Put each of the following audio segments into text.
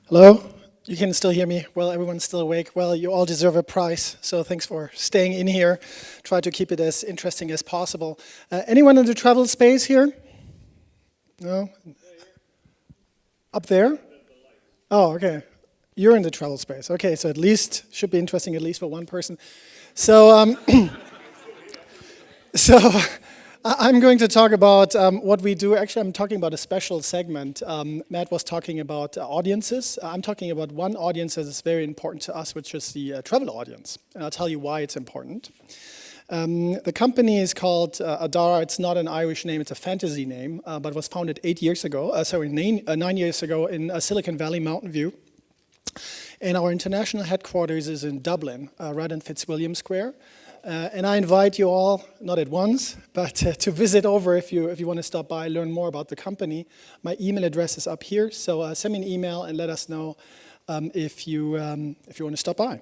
Hello? You can still hear me? Well, everyone's still awake. Well, you all deserve a prize, so thanks for staying in here. Try to keep it as interesting as possible. Anyone in the travel space here? No? Up there? Oh, okay. You're in the travel space. Okay, so at least, should be interesting at least for one person. So, so I'm going to talk about what we do. Actually, I'm talking about a special segment. Matt was talking about audiences. I'm talking about one audience that is very important to us, which is the travel audience. And I'll tell you why it's important. The company is called Adara. It's not an Irish name, it's a fantasy name, but it was founded 9 years ago in Silicon Valley, Mountain View. And our international headquarters is in Dublin, right in Fitzwilliam Square. And I invite you all, not at once, but to visit over if you want to stop by, learn more about the company. My email address is up here, so send me an email and let us know if you want to stop by.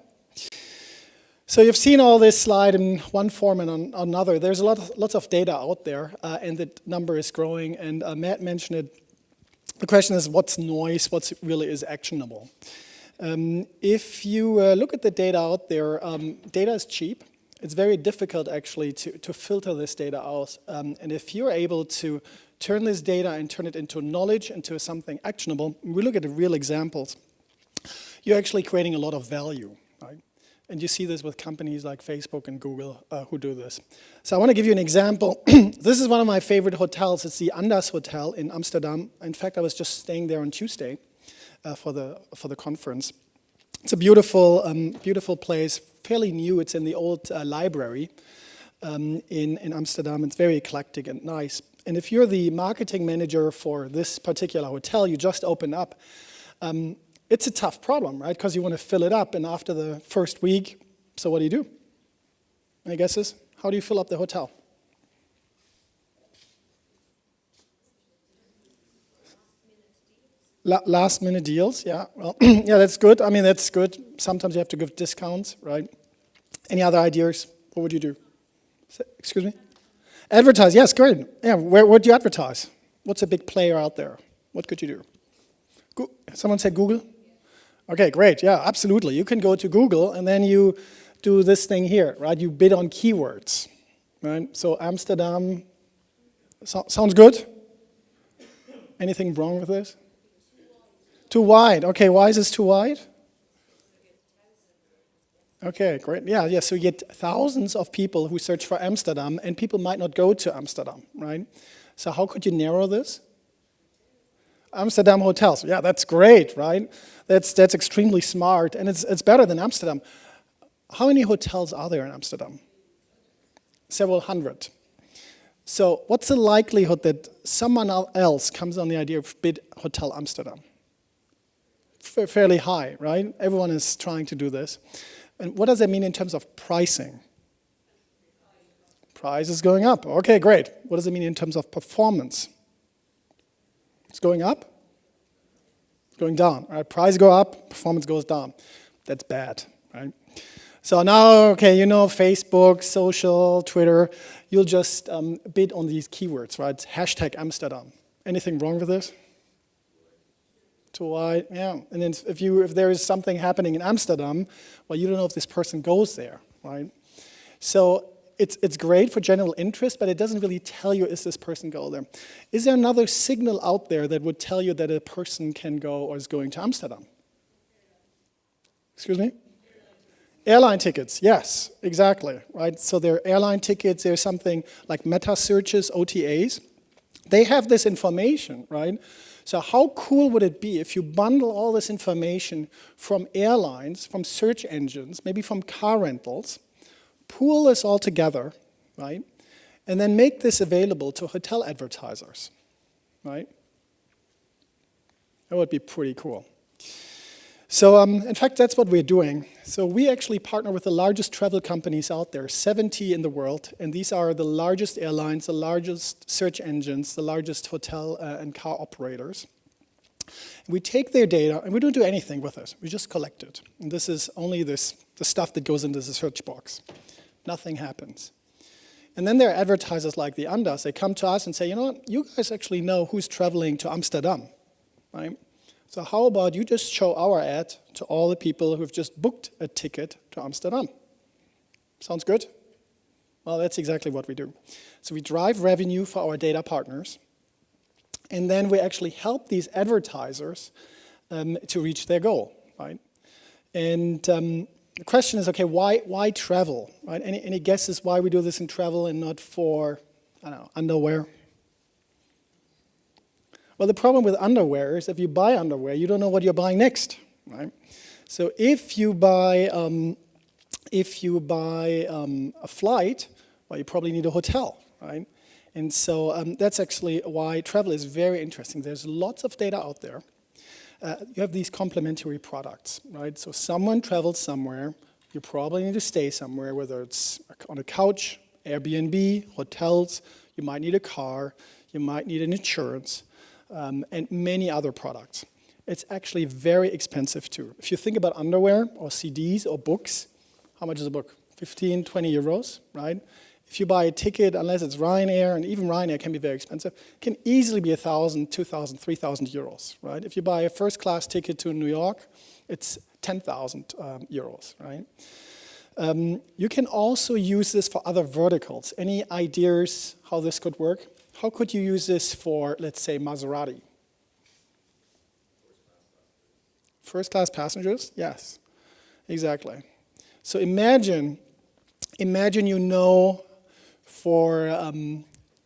So you've seen all this slide in one form and another. There's lots of data out there, and the number is growing. And Matt mentioned it. The question is, what's noise? What really is actionable? If you look at the data out there, data is cheap. It's very difficult, actually, to filter this data out. And if you're able to turn this data and turn it into knowledge, into something actionable, we look at the real examples, you're actually creating a lot of value, right? And you see this with companies like Facebook and Google who do this. So I want to give you an example. This is one of my favorite hotels. It's the Anders Hotel in Amsterdam. In fact, I was just staying there on Tuesday for the conference. It's a beautiful, beautiful place, fairly new. It's in the old library in Amsterdam. It's very eclectic and nice. And if you're the marketing manager for this particular hotel you just opened up, it's a tough problem, right? Because you want to fill it up, and after the first week, so what do? My guess is, how do you fill up the hotel? Last minute deals, yeah. Well, yeah, that's good. I mean, that's good. Sometimes you have to give discounts, right? Any other ideas? What would you do? Excuse me? Advertise, yes, great. Yeah, where do you advertise? What's a big player out there? What could you do? Someone said Google? Okay, great, yeah, absolutely. You can go to Google and then you do this thing here, right? You bid on keywords, right? So Amsterdam, sounds good? Anything wrong with this? Too wide. Okay, why is this too wide? Okay, great. Yeah, so you get thousands of people who search for Amsterdam, and people might not go to Amsterdam, right? So how could you narrow this? Amsterdam hotels. Yeah, that's great, right? That's extremely smart, and it's better than Amsterdam. How many hotels are there in Amsterdam? Several hundred. So what's the likelihood that someone else comes on the idea of bid Hotel Amsterdam? Fairly high, right? Everyone is trying to do this. And what does that mean in terms of pricing? Price is going up. Okay, great. What does it mean in terms of performance? It's going up? Going down. All right, price go up, performance goes down. That's bad, right? So now, okay, you know, Facebook, social, Twitter, you'll just bid on these keywords, right? Hashtag Amsterdam. Anything wrong with this? Too wide, yeah. And then if there is something happening in Amsterdam, well, you don't know if this person goes there, right? So it's great for general interest, but it doesn't really tell you, is this person go there? Is there another signal out there that would tell you that a person can go or is going to Amsterdam? Excuse me? Airline tickets, yes, exactly, right? So there are airline tickets, there's something like meta searches, OTAs. They have this information, right? So how cool would it be if you bundle all this information from airlines, from search engines, maybe from car rentals, pool this all together, right? And then make this available to hotel advertisers, right? That would be pretty cool. So in fact, that's what we're doing. So we actually partner with the largest travel companies out there, 70 in the world, and these are the largest airlines, the largest search engines, the largest hotel and car operators. We take their data, and we don't do anything with it. We just collect it. And this is only the stuff that goes into the search box. Nothing happens. And then there are advertisers like the Anders. They come to us and say, you know what, you guys actually know who's traveling to Amsterdam, right? So how about you just show our ad to all the people who've just booked a ticket to Amsterdam? Sounds good? Well, that's exactly what we do. So we drive revenue for our data partners, and then we actually help these advertisers to reach their goal, right? And the question is, okay, why travel, right? Any guesses why we do this in travel and not for, I don't know, underwear? Well, the problem with underwear is if you buy underwear, you don't know what you're buying next, right? So if you buy a flight, well, you probably need a hotel, right? And so that's actually why travel is very interesting. There's lots of data out there. You have these complementary products, right? So someone travels somewhere, you probably need to stay somewhere, whether it's on a couch, Airbnb, hotels, you might need a car, you might need an insurance, and many other products. It's actually very expensive too. If you think about underwear or CDs or books, how much is a book? 15, 20 euros, right? If you buy a ticket, unless it's Ryanair, and even Ryanair can be very expensive, can easily be 1,000, 2,000, 3,000 euros, right? If you buy a first-class ticket to New York, it's 10,000 euros, right? You can also use this for other verticals. Any ideas how this could work? How could you use this for, let's say, Maserati? First-class passengers? Yes, exactly. So imagine you know for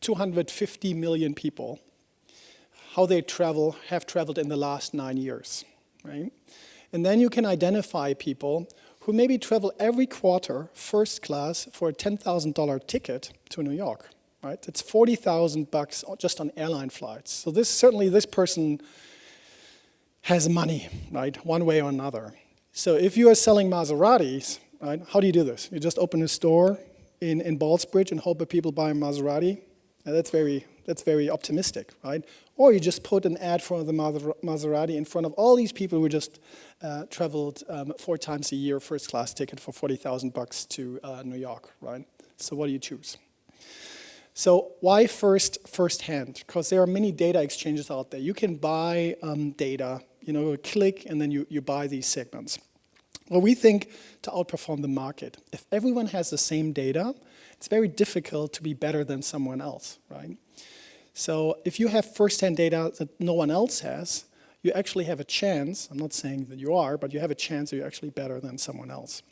250 million people how they have traveled in the last 9 years, right? And then you can identify people who maybe travel every quarter first class for a $10,000 ticket to New York, right? It's $40,000 just on airline flights. So this person has money, right? One way or another. So if you are selling Maseratis, right, how do you do this? You just open a store in Ballsbridge and hope that people buy a Maserati? That's very optimistic, right? Or you just put an ad for the Maserati in front of all these people who just traveled 4 times a year, first class ticket for $40,000 to New York, right? So what do you choose? So why first hand? Because there are many data exchanges out there. You can buy data, click and then you buy these segments. Well, we think to outperform the market. If everyone has the same data, it's very difficult to be better than someone else, right? So if you have first-hand data that no one else has, you actually have a chance, I'm not saying that you are, but you have a chance that you're actually better than someone else.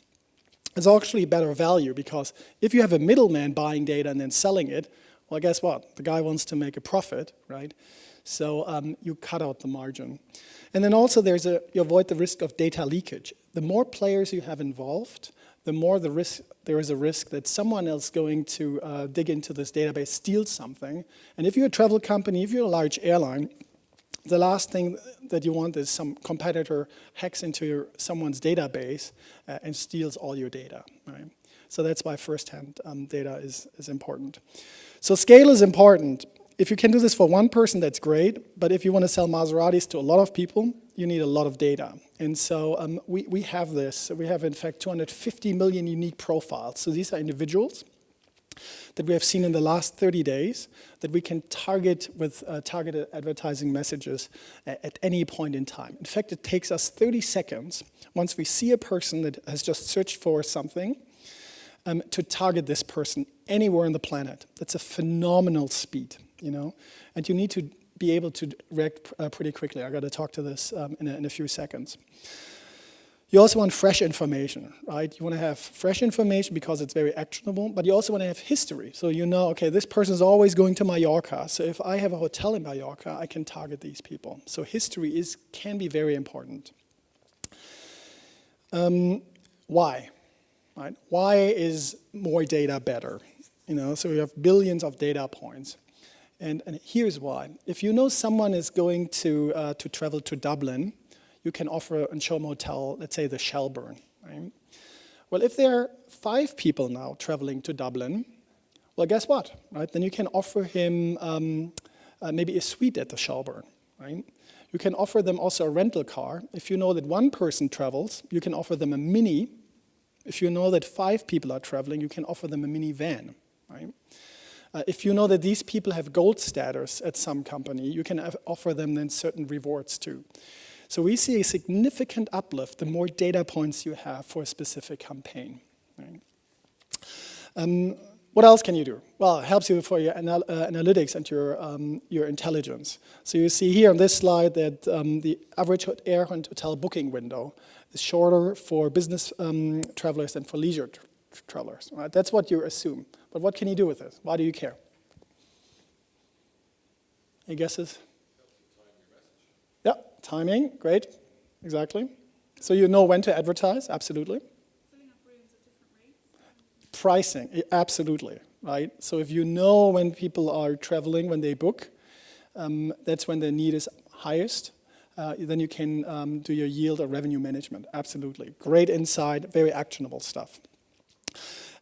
It's actually better value because if you have a middleman buying data and then selling it, well, guess what? The guy wants to make a profit, right? So you cut out the margin. And then also you avoid the risk of data leakage. The more players you have involved, the more there is a risk that someone else going to dig into this database, steal something. And if you're a travel company, if you're a large airline, the last thing that you want is some competitor hacks into someone's database and steals all your data, right? So that's why first-hand data is important. So scale is important. If you can do this for one person, that's great. But if you want to sell Maseratis to a lot of people, you need a lot of data. And so we have this. We have, in fact, 250 million unique profiles. So these are individuals that we have seen in the last 30 days that we can target with targeted advertising messages at any point in time. In fact, it takes us 30 seconds once we see a person that has just searched for something to target this person anywhere on the planet. That's a phenomenal speed, and you need to be able to react pretty quickly. I got to talk to this in a few seconds. You also want fresh information, right? You want to have fresh information because it's very actionable, but you also want to have history. So okay, this person is always going to Mallorca. So if I have a hotel in Mallorca, I can target these people. So history can be very important. Why? Right? Why is more data better? So we have billions of data points. And here's why. If you know someone is going to travel to Dublin, you can offer and show them a hotel, let's say the Shelburne, right? Well, if there are 5 people now traveling to Dublin, well, guess what, right? Then you can offer him maybe a suite at the Shelburne, right? You can offer them also a rental car. If you know that 1 person travels, you can offer them a mini. If you know that 5 people are traveling, you can offer them a minivan, right? If you know that these people have gold status at some company, you can offer them then certain rewards too. So we see a significant uplift the more data points you have for a specific campaign. Right? What else can you do? Well, it helps you for your analytics and your intelligence. So you see here on this slide that the average air and hotel booking window is shorter for business travelers than for leisure travelers. Right? That's what you assume. But what can you do with this? Why do you care? Any guesses? Yeah, timing, great, exactly. So you know when to advertise, absolutely. Filling up rooms at different rates. Pricing, absolutely, right? So if you know when people are traveling, when they book, that's when the need is highest. Then you can do your yield or revenue management, absolutely. Great insight, very actionable stuff.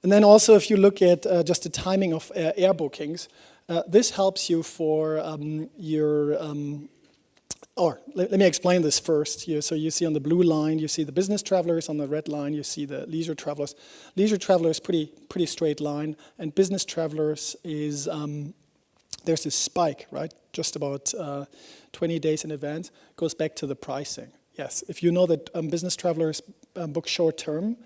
And then also if you look at just the timing of air bookings, this helps you for let me explain this first here. So you see on the blue line, you see the business travelers. On the red line, you see the leisure travelers. Leisure travelers, pretty straight line. And business travelers is, there's this spike, right? Just about 20 days in advance. Goes back to the pricing. Yes, if you know that business travelers book short term,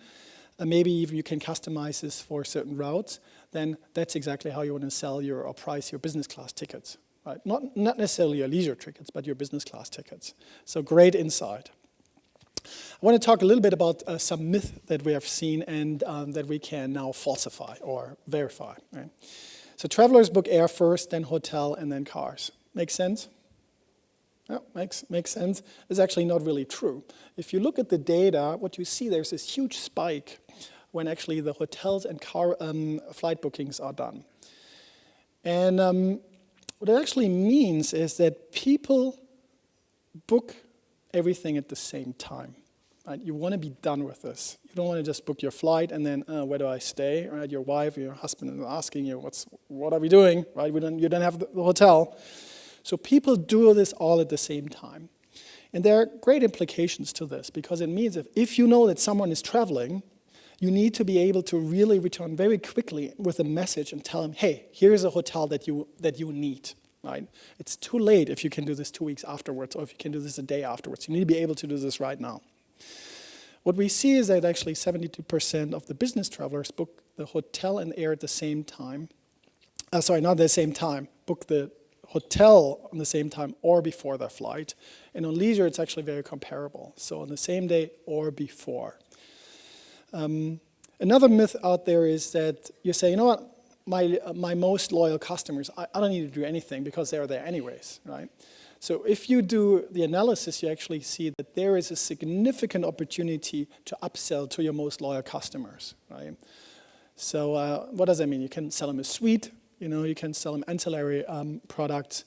maybe even you can customize this for certain routes, then that's exactly how you want to sell or price your business class tickets. Right? Not necessarily your leisure tickets, but your business class tickets. So great insight. I want to talk a little bit about some myth that we have seen and that we can now falsify or verify. Right? So travelers book air first, then hotel, and then cars. Make sense? Yeah, makes sense. It's actually not really true. If you look at the data, what you see, there's this huge spike when actually the hotels and car flight bookings are done. And what it actually means is that people book everything at the same time. Right? You want to be done with this. You don't want to just book your flight and then, where do I stay? Right? Your wife or your husband is asking you, what are we doing? Right? You don't have the hotel. So people do this all at the same time. And there are great implications to this because it means if you know that someone is traveling, you need to be able to really return very quickly with a message and tell them, hey, here's a hotel that you need, right? It's too late if you can do this 2 weeks afterwards or if you can do this a day afterwards. You need to be able to do this right now. What we see is that actually 72% of the business travelers book the hotel and air at the same time. Not at the same time, book the hotel on the same time or before their flight. And on leisure, it's actually very comparable. So on the same day or before. Another myth out there is that you say, you know what, my most loyal customers, I don't need to do anything because they're there anyways, right? So if you do the analysis, you actually see that there is a significant opportunity to upsell to your most loyal customers, right? So what does that mean? You can sell them a suite, you can sell them ancillary products.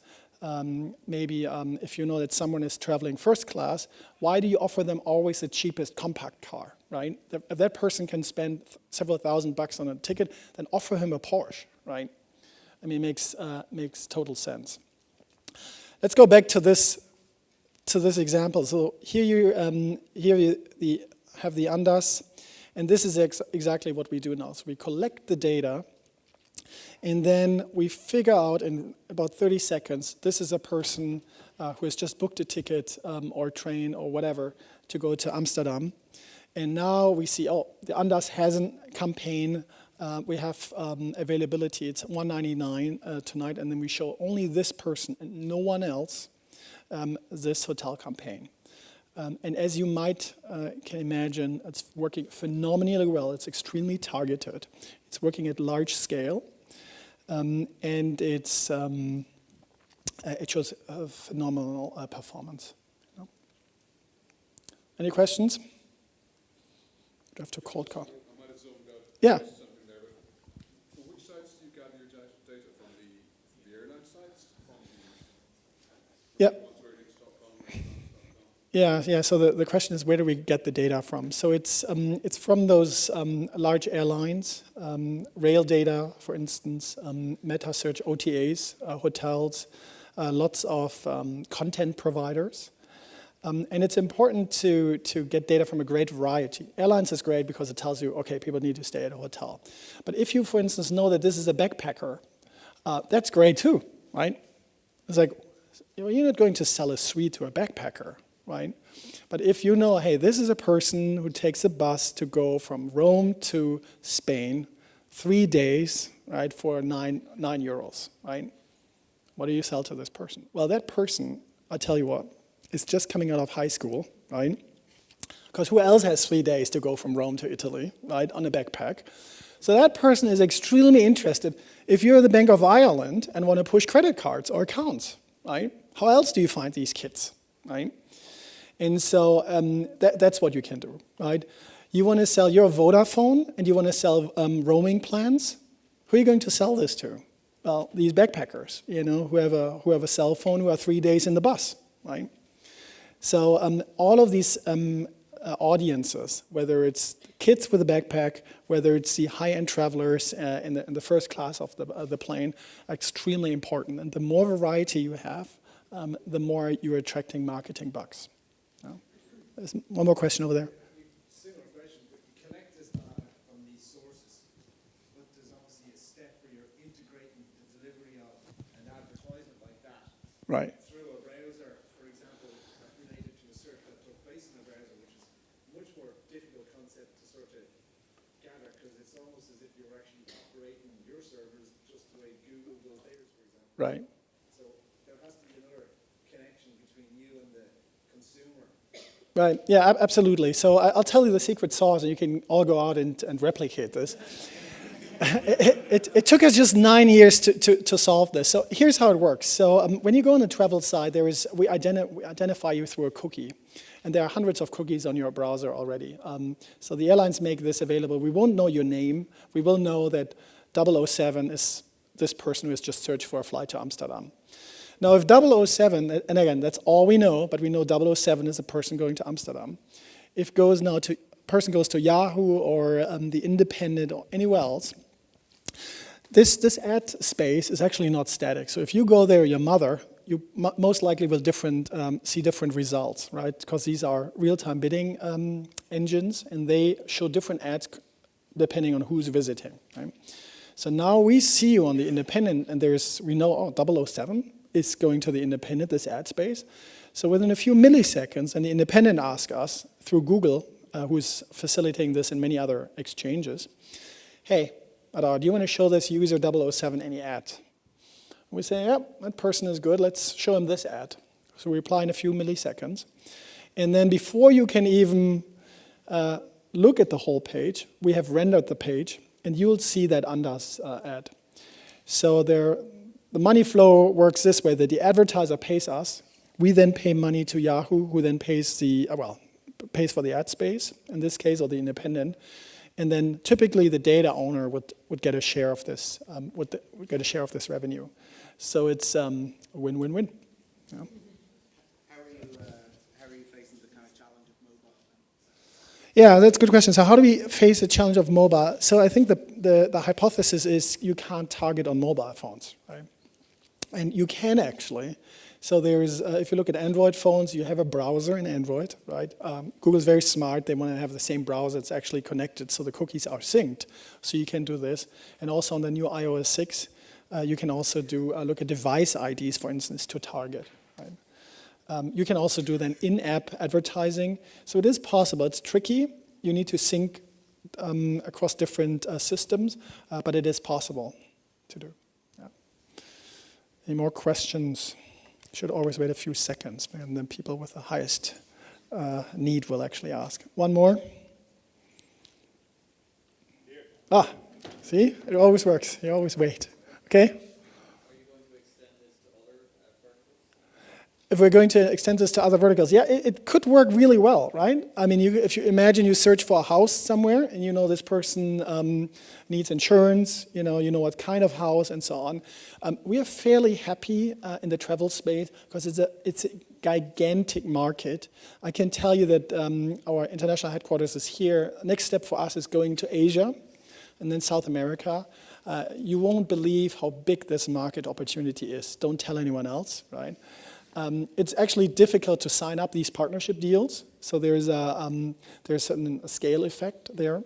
Maybe if you know that someone is traveling first class, why do you offer them always the cheapest compact car, right? If that person can spend several $1,000s on a ticket, then offer him a Porsche, right? I mean, it makes total sense. Let's go back to this example. So here you have the ANDAS, and this is exactly what we do now. So we collect the data. And then we figure out in about 30 seconds, this is a person who has just booked a ticket or train or whatever to go to Amsterdam. And now we see, the Andas has a campaign. We have availability. It's $199 tonight. And then we show only this person and no one else this hotel campaign. And as you might can imagine, it's working phenomenally well. It's extremely targeted. It's working at large scale. And it shows a phenomenal performance. Any questions? Do you have to cold call? I might have zoned out. Yeah. Something there, but for which sites do you gather your data from? The airline sites? Yeah. Ontario.com? Yeah. So the question is, where do we get the data from? So it's from those large airlines, rail data, for instance, meta search OTAs, hotels, lots of content providers. And it's important to get data from a great variety. Airlines is great because it tells you, okay, people need to stay at a hotel. But if you, for instance, know that this is a backpacker, that's great too, right? It's like, you're not going to sell a suite to a backpacker. right? But if you know, hey, this is a person who takes a bus to go from Rome to Spain, 3 days, right, for nine euros, right? What do you sell to this person? Well, that person, I tell you what, is just coming out of high school, right? Because who else has 3 days to go from Rome to Italy, right, on a backpack? So that person is extremely interested. If you're the Bank of Ireland and want to push credit cards or accounts, right? How else do you find these kids, right? And so that's what you can do, right? You want to sell your Vodafone and you want to sell roaming plans. Who are you going to sell this to? Well, these backpackers, who have a cell phone, who are 3 days in the bus, right? So all of these audiences, whether it's kids with a backpack, whether it's the high-end travelers in the first class of the plane, are extremely important. And the more variety you have, the more you're attracting marketing bucks. There's one more question over there. Similar question, but you collect this data from these sources, but there's obviously a step where you're integrating the delivery of an advertisement like that Right. through a browser, for example, related to a search that took place in a browser, which is a much more difficult concept to sort of gather, because it's almost as if you're actually operating your servers just the way Google does theirs, for example. Right. So there has to be another connection between you and the consumer. Right, yeah, absolutely. So I'll tell you the secret sauce, and you can all go out and replicate this. It took us just 9 years to solve this. So here's how it works. So when you go on the travel side, we identify you through a cookie. And there are hundreds of cookies on your browser already. So the airlines make this available. We won't know your name. We will know that 007 is this person who has just searched for a flight to Amsterdam. Now, if 007, and again, that's all we know, but we know 007 is a person going to Amsterdam. If person goes to Yahoo or The Independent or anywhere else, this ad space is actually not static. So if you go there, your mother, you most likely will see different results, right? Because these are real-time bidding engines, and they show different ads depending on who's visiting, right? So now we see you on The Independent, and we know, 007 is going to The Independent, this ad space. So within a few milliseconds, and The Independent asks us, through Google, who's facilitating this and many other exchanges, hey, Adara, do you want to show this user 007 any ad? We say, yep, that person is good, let's show him this ad. So we reply in a few milliseconds. And then before you can even look at the whole page, we have rendered the page, and you'll see that Anders ad. So the money flow works this way, that the advertiser pays us, we then pay money to Yahoo, who then pays for the ad space, in this case, or The Independent, and then typically the data owner would get a share of this, would get a share of this revenue. So it's a win-win-win. Yeah. How are you facing the kind of challenge of mobile? Yeah, that's a good question. So how do we face the challenge of mobile? So I think the hypothesis is you can't target on mobile phones, right? And you can actually. So there's, if you look at Android phones, you have a browser in Android, right? Google's very smart. They want to have the same browser. It's actually connected, so the cookies are synced. So you can do this. And also on the new iOS 6, you can also look at device IDs, for instance, to target, right? You can also do then in-app advertising. So it is possible. It's tricky. You need to sync across different systems, but it is possible to do. Yeah. Any more questions? Should always wait a few seconds, and then people with the highest need will actually ask. One more? Here. See? It always works. You always wait. Okay? Are you going to extend this to other verticals? If we're going to extend this to other verticals, yeah, it could work really well, right? I mean, if you imagine you search for a house somewhere, and you know this person needs insurance, you know what kind of house, and so on. We are fairly happy in the travel space because it's a gigantic market. I can tell you that our international headquarters is here. Next step for us is going to Asia, and then South America. You won't believe how big this market opportunity is. Don't tell anyone else, right? It's actually difficult to sign up these partnership deals. So there's a scale effect there.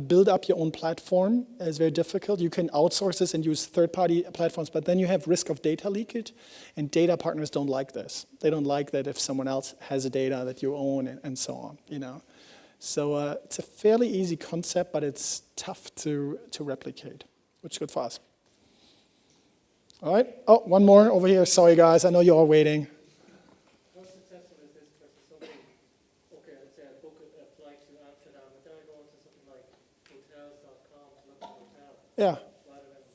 Build up your own platform is very difficult. You can outsource this and use third-party platforms, but then you have risk of data leakage, and data partners don't like this. They don't like that if someone else has the data that you own and so on, you know. So it's a fairly easy concept, but it's tough to replicate, which is good for us. All right. Oh, one more over here. Sorry, guys. I know you're all waiting. How successful is this versus something, okay, let's say I book a flight to Amsterdam, but then I go into something like hotels.com to look at a hotel, Yeah. rather than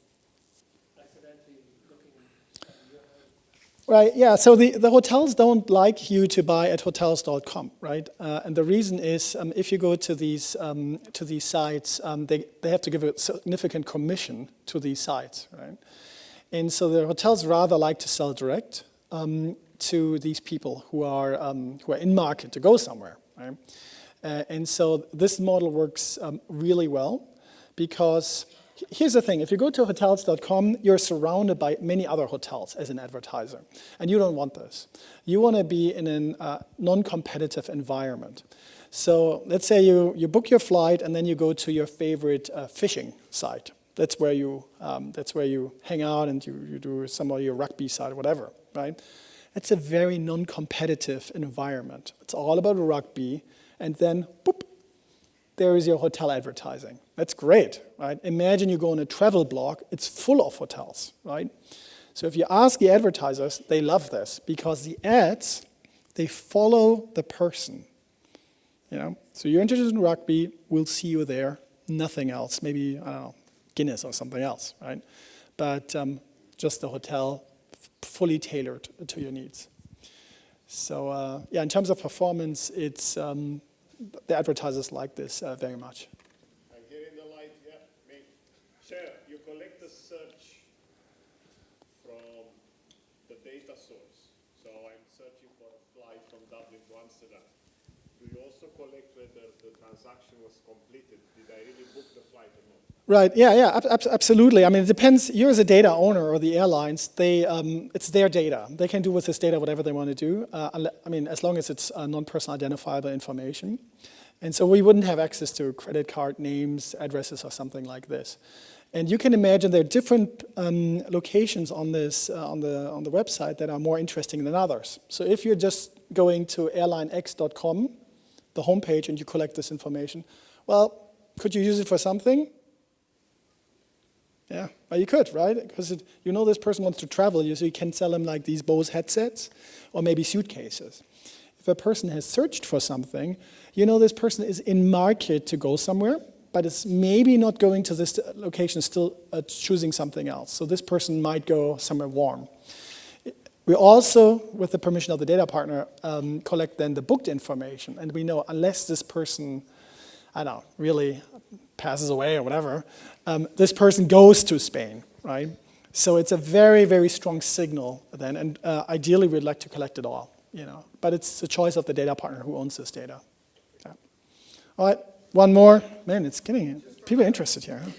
accidentally looking at your own. Right, yeah, so the hotels don't like you to buy at hotels.com, right? And the reason is if you go to these sites, they have to give a significant commission to these sites, right? And so the hotels rather like to sell direct to these people who are in market to go somewhere, right? And so this model works really well because here's the thing, if you go to hotels.com, you're surrounded by many other hotels as an advertiser, and you don't want this. You want to be in a non-competitive environment. So let's say you book your flight and then you go to your favorite fishing site. That's where you hang out and you do some of your rugby side or whatever, right? It's a very non-competitive environment. It's all about rugby, and then, boop, there is your hotel advertising. That's great, right? Imagine you go on a travel blog, it's full of hotels, right? So if you ask the advertisers, they love this because the ads, they follow the person, you know? So you're interested in rugby, we'll see you there, nothing else. Maybe, I don't know, Guinness or something else, right? But just the hotel fully tailored to your needs. So yeah, in terms of performance, it's the advertisers like this very much. And here in the light, yeah, me. Sure, you collect the search from the data source. So I'm searching for a flight from Dublin to Amsterdam. Do you also collect whether the transaction was completed? Did I really book the flight or not? Right, yeah, absolutely. I mean, it depends. You as a data owner or the airlines, it's their data. They can do with this data whatever they want to do. I mean, as long as it's non-personal identifiable information. And so we wouldn't have access to credit card names, addresses, or something like this. And you can imagine there are different locations on this on the website that are more interesting than others. So if you're just going to airlinex.com, the homepage, and you collect this information, well, could you use it for something? Yeah, well, you could, right? Because you know this person wants to travel, so you can sell them like these Bose headsets or maybe suitcases. If a person has searched for something, you know this person is in market to go somewhere, but it's maybe not going to this location, still choosing something else. So this person might go somewhere warm. We also, with the permission of the data partner, collect then the booked information. And we know unless this person, I don't know, really passes away or whatever, this person goes to Spain, right? So it's a very, very strong signal then, and ideally we'd like to collect it all, you know. But it's the choice of the data partner who owns this data. Yeah. All right, one more. Man, it's getting people interested here. Huh?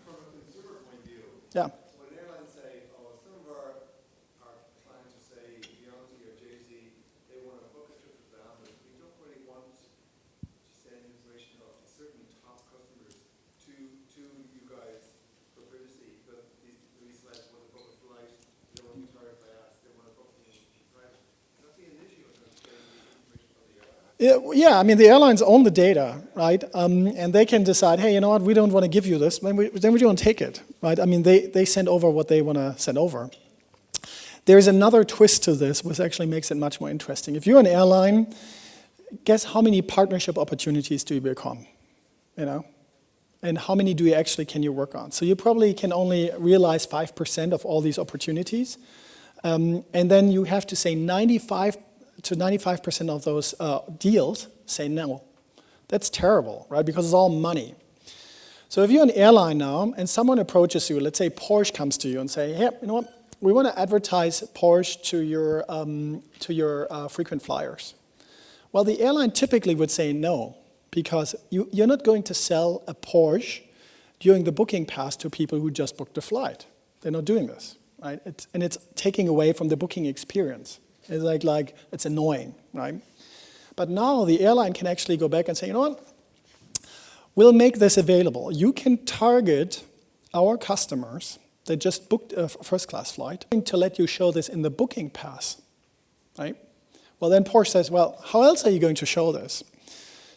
From a consumer point of view, Yeah. when airlines say, oh, some of our clients will say, Beyonce or Jay-Z, they want to book a trip to the Bahamas, we don't really want to send information of certain top customers to you guys for privacy, because these celebs want to book a flight, they don't want to be tired by us, they want to book things private. Does that be an issue in terms of getting the information from the airline? Yeah, I mean, the airlines own the data, right? And they can decide, hey, you know what, we don't want to give you this, then we don't take it, right? I mean, they send over what they want to send over. There's another twist to this, which actually makes it much more interesting. If you're an airline, guess how many partnership opportunities do you become, you know? And how many can you work on? So you probably can only realize 5% of all these opportunities. And then you have to say 95% of those deals say no. That's terrible, right? Because it's all money. So if you're an airline now and someone approaches you, let's say Porsche comes to you and say, hey, you know what? We want to advertise Porsche to your frequent flyers. Well, the airline typically would say no, because you're not going to sell a Porsche during the booking pass to people who just booked a flight. They're not doing this, right? It's taking away from the booking experience. It's like it's annoying, right? But now the airline can actually go back and say, you know what? We'll make this available. You can target our customers that just booked a first-class flight to let you show this in the booking pass, right? Well, then Porsche says, well, how else are you going to show this?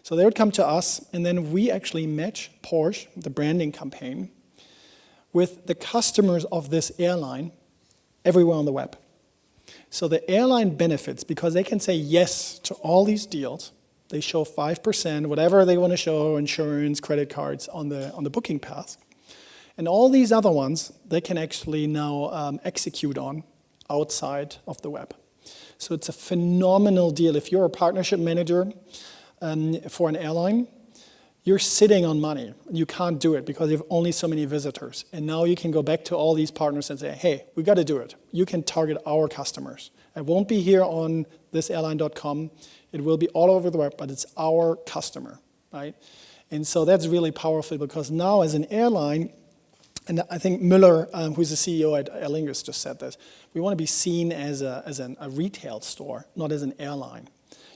So they would come to us, and then we actually match Porsche, the branding campaign, with the customers of this airline everywhere on the web. So the airline benefits because they can say yes to all these deals. They show 5%, whatever they want to show, insurance, credit cards on the booking path. And all these other ones, they can actually now execute on outside of the web. So it's a phenomenal deal. If you're a partnership manager for an airline, you're sitting on money. You can't do it because you have only so many visitors. And now you can go back to all these partners and say, hey, we got to do it. You can target our customers. It won't be here on thisairline.com. It will be all over the web, but it's our customer, right? And so that's really powerful because now as an airline, and I think Müller, who's the CEO at Aer Lingus, just said this, we want to be seen as a retail store, not as an airline.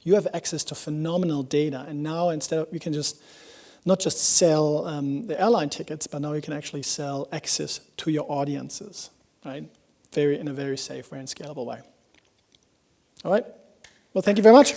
You have access to phenomenal data, and now instead of, you can just not just sell the airline tickets, but now you can actually sell access to your audiences, right? In a very safe, very scalable way. All right. Well, thank you very much.